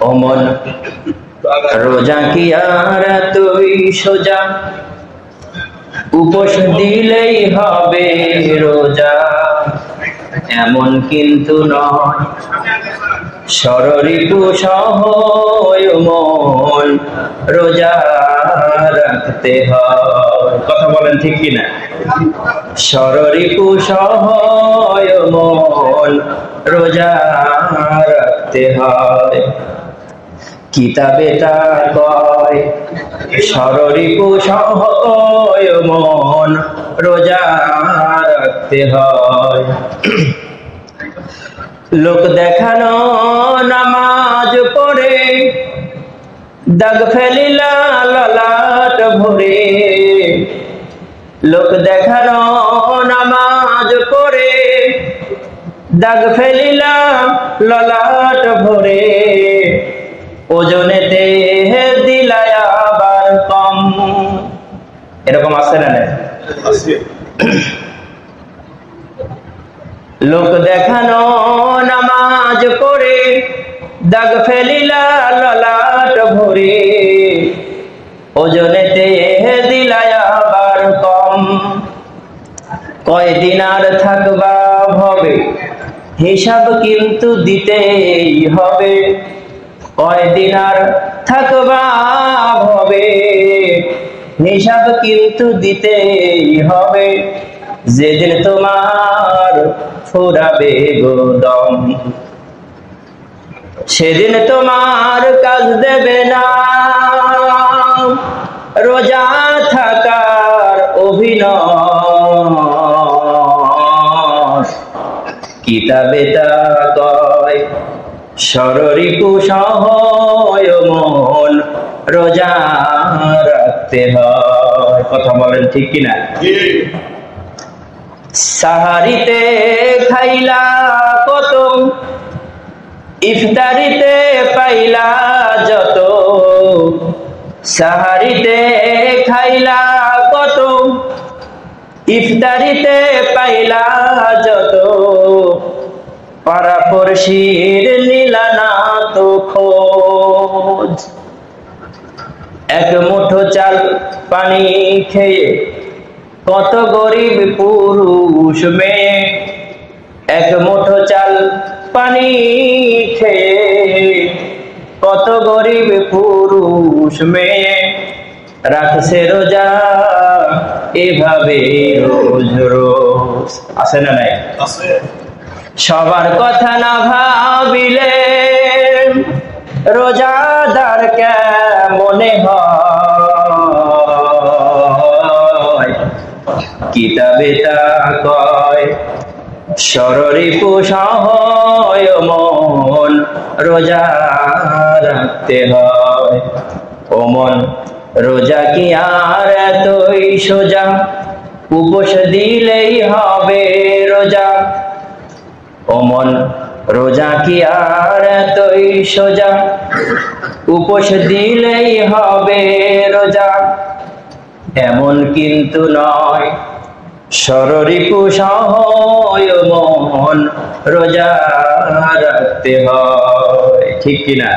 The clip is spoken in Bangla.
ও মন রোজা কি আর তুই সোজা, উপোস দিলেই হবে রোজা, এমন কিন্তু নয়। ষড়রিপু সহ মন রোজা রাখতে হয়। কথা বলেন ঠিক কিনা? ষড়রিপু সহ মন রোজা রাখতে হয়। কিতাবে তা কয় ষড়রিপু সহ মন রোজা রাখতে হয়। লোক দেখানো নামাজ পড়ে দাগ ফেলিলা ললাট ভরে, লোক দেখানো নামাজ পড়ে দাগ ফেলিলা ললাট ভরে, ওজনেতে দিলায় আবার কম। এরকম আছে না? লোক দেখানো নামাজ পড়ে দাগ ফেলিলা ললাট ভরে, ওজনেতে দিলায় আবার কম। কয়দিন আর থাকবা ভবে, হিসাব কিন্তু দিতেই হবে। কয়দিন আর থাকবা ভবে, হিসাব কিন্তু দিতেই হবে। যেদিন তোমার ফুরাবে গো দম, সেদিন তোমার কাজ দেবে না রোজা থাকার অভিনয়। কিতাবে তা কয় ষড়রিপু সহ মন রোজা রাখতে হয়। কথা বলেন ঠিক কিনা? সাহারিতে খাইলা কত, ইফতারিতে পাইলা যত। সাহারিতে খাইলা কত, ইফতারিতে পাইলা যত। পাড়াপড়শির নিলা না তো খোঁজ, এক মুঠো চাল পানি খেয়ে কত গরিব পুরুষ মেয়ে। এক মুঠো চাল পানি খেয়ে কত গরিব পুরুষ মেয়ে। রাখছে রোজা এভাবে রোজ রোজ। আছে না নাই? সবার কথা না ভাবিলে রোজাদার কেমনে হয়। কিতাবে তা কয় ষড়রিপু সহ মন রোজা রাখতে হয়। ও মন রোজা কি আর এতই সোজা, উপোস দিলেই হবে রোজা। ও মন রোজা কি আর এতই সোজা, উপোস দিলেই হবে রোজা, এমন কিন্তু নয়। ষড়রিপু সহ মন রোজা রাখতে হয়। ঠিক কিনা?